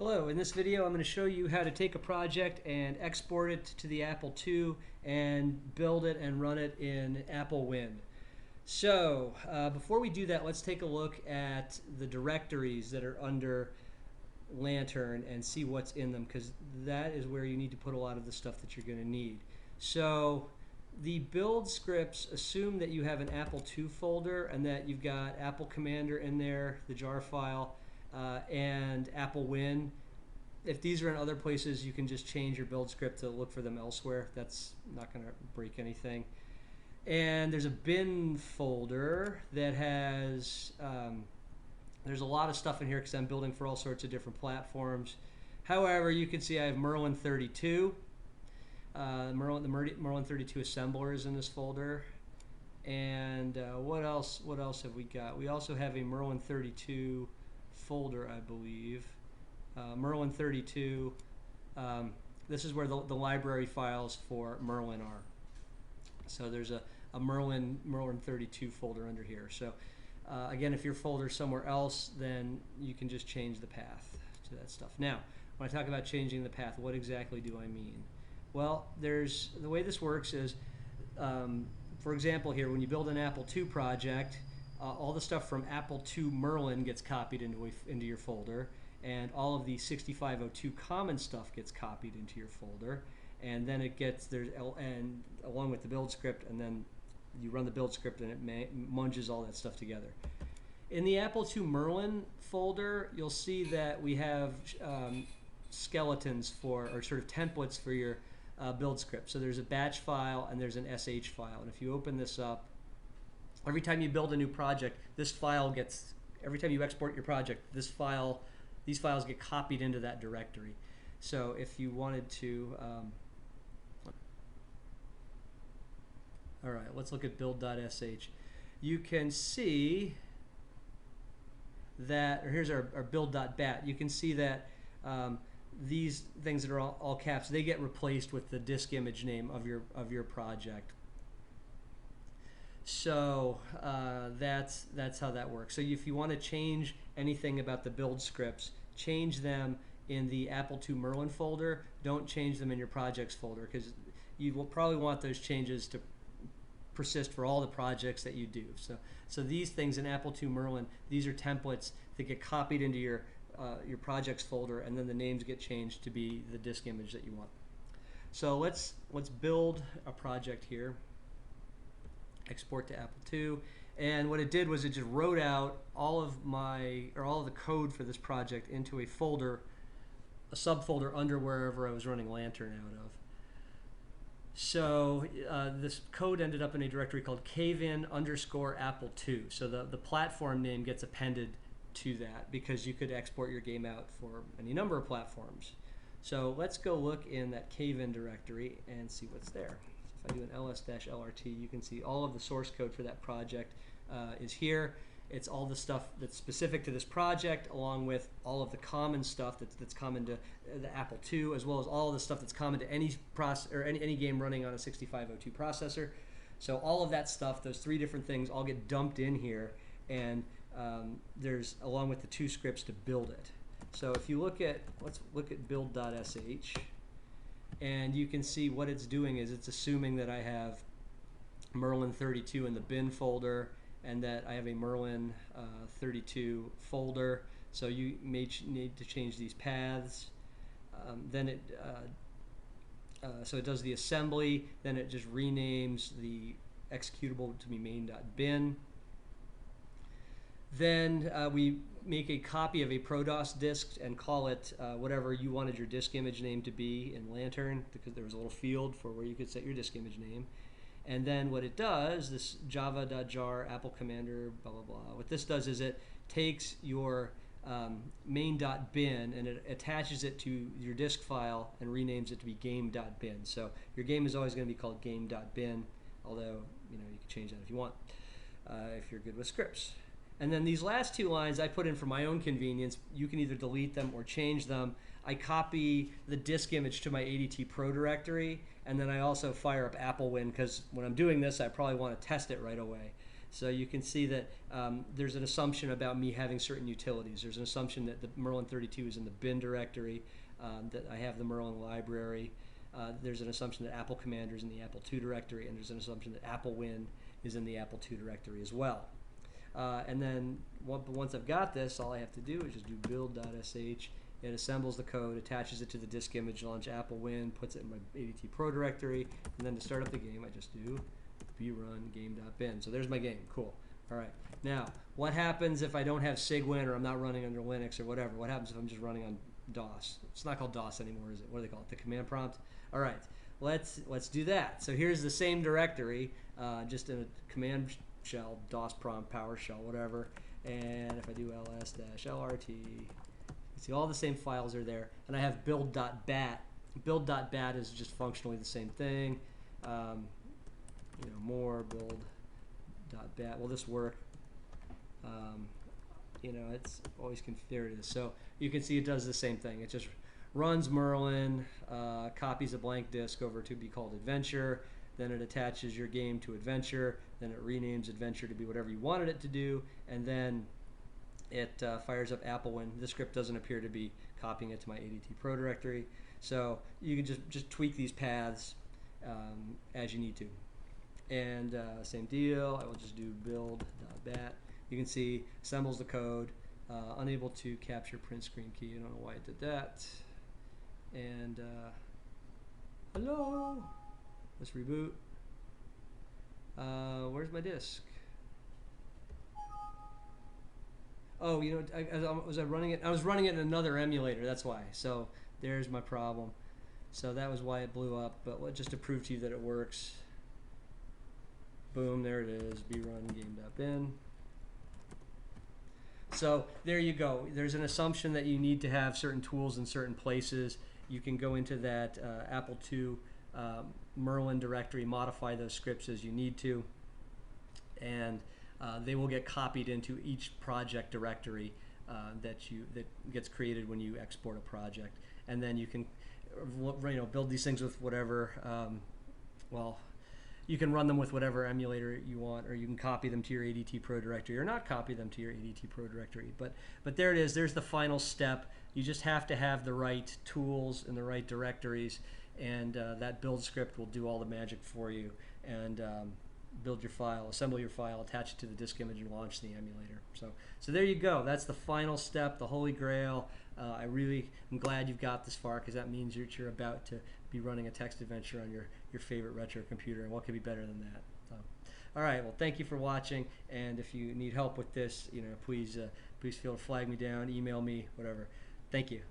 Hello, in this video I'm going to show you how to take a project and export it to the Apple II and build it and run it in Apple Wind. So before we do that, let's take a look at the directories that are under Lantern and see what's in them, because that is where you need to put a lot of the stuff that you're going to need. So the build scripts assume that you have an Apple II folder and that you've got Apple Commander in there, the jar file, and Apple Win. If these are in other places, you can just change your build script to look for them elsewhere. That's not going to break anything. And there's a bin folder that has, there's a lot of stuff in here because I'm building for all sorts of different platforms. However, you can see I have Merlin 32. The Merlin 32 assembler is in this folder. And what else have we got? We also have a Merlin 32 folder, I believe. Merlin 32, this is where the library files for Merlin are. So there's a Merlin 32 folder under here. So again, if your folder's somewhere else, then you can just change the path to that stuff. Now, when I talk about changing the path, what exactly do I mean? Well, the way this works is, for example here, when you build an Apple II project, all the stuff from Apple II Merlin gets copied into your folder, and all of the 6502 common stuff gets copied into your folder, and then it gets there, and along with the build script, and then you run the build script and it munges all that stuff together. In the Apple II Merlin folder, you'll see that we have skeletons or sort of templates for your build script. So there's a batch file and there's an SH file, and if you open this up, every time you build a new project, this file gets, every time you export your project, these files get copied into that directory. So if you wanted to, all right, let's look at build.sh. You can see that, or here's our build.bat. You can see that these things that are all caps, they get replaced with the disk image name of your project. So that's how that works. So if you want to change anything about the build scripts, change them in the Apple II Merlin folder. Don't change them in your projects folder, because you will probably want those changes to persist for all the projects that you do. So these things in Apple II Merlin, these are templates that get copied into your projects folder, and then the names get changed to be the disk image that you want. So let's build a project here. Export to Apple II, and what it did was it just wrote out all of the code for this project into a folder, a subfolder under wherever I was running Lantern out of. So this code ended up in a directory called cavein_Apple2. So the platform name gets appended to that because you could export your game out for any number of platforms. So let's go look in that cavein directory and see what's there. If I do an ls-lrt, you can see all of the source code for that project is here. It's all the stuff that's specific to this project, along with all of the common stuff that's common to the Apple II, as well as all of the stuff that's common to any game running on a 6502 processor. So all of that stuff, those three different things, all get dumped in here, and there's, along with the two scripts to build it. So if you let's look at build.sh. And you can see what it's doing is it's assuming that I have Merlin 32 in the bin folder, and that I have a Merlin 32 folder. So you may need to change these paths. Then so it does the assembly. Then it just renames the executable to be main.bin. Then we make a copy of a ProDOS disk and call it whatever you wanted your disk image name to be in Lantern, because there was a little field for where you could set your disk image name. And then what it does, this java.jar Apple Commander, blah, blah, blah. What this does is it takes your main.bin and it attaches it to your disk file and renames it to be game.bin. So your game is always going to be called game.bin, although you can change that if you want, if you're good with scripts. And then these last two lines I put in for my own convenience. You can either delete them or change them. I copy the disk image to my ADT Pro directory, and then I also fire up Apple Win, because when I'm doing this, I probably want to test it right away. So you can see that there's an assumption about me having certain utilities. There's an assumption that the Merlin 32 is in the bin directory, that I have the Merlin library. There's an assumption that Apple Commander is in the Apple II directory, and there's an assumption that Apple Win is in the Apple II directory as well. And then once I've got this, all I have to do is just do build.sh. It assembles the code, attaches it to the disk image launch Apple Win, puts it in my ADT Pro directory, and then to start up the game, I just do brun game.bin. So there's my game. Cool. All right. Now, what happens if I don't have Cygwin or I'm not running under Linux or whatever? What happens if I'm just running on DOS? It's not called DOS anymore, is it? What do they call it? The command prompt? All right. Let's do that. So here's the same directory, just in a command shell, DOS prompt, PowerShell, whatever. And if I do ls-lrt, see, all the same files are there, and I have build.bat. Build.bat is just functionally the same thing. More build.bat. Will this work? It's always there it is. So you can see it does the same thing. It just runs Merlin, copies a blank disk over to be called Adventure, then it attaches your game to Adventure, then it renames Adventure to be whatever you wanted it to do, and then it fires up Apple Win. This script doesn't appear to be copying it to my ADT Pro directory. So you can just tweak these paths as you need to. And same deal, I will just do build.bat. You can see assembles the code, unable to capture print screen key. I don't know why it did that. And hello, let's reboot. Where's my disk? Oh, was I running it? I was running it in another emulator, that's why. So there's my problem. So that was why it blew up, but just to prove to you that it works. Boom, there it is, brun game.bin. So there you go. There's an assumption that you need to have certain tools in certain places. You can go into that Apple II Merlin directory, modify those scripts as you need to, and they will get copied into each project directory that gets created when you export a project. And then you can build these things with whatever, you can run them with whatever emulator you want, or you can copy them to your ADT Pro directory or not copy them to your ADT Pro directory. But there it is. There's the final step. You just have to have the right tools and the right directories, and that build script will do all the magic for you and build your file, assemble your file, attach it to the disk image, and launch the emulator. So there you go. That's the final step, the holy grail. I really am glad you've got this far, because that means you're about to be running a text adventure on your favorite retro computer, and what could be better than that? All right, well, thank you for watching, and if you need help with this, please feel to flag me down, email me, whatever. Thank you.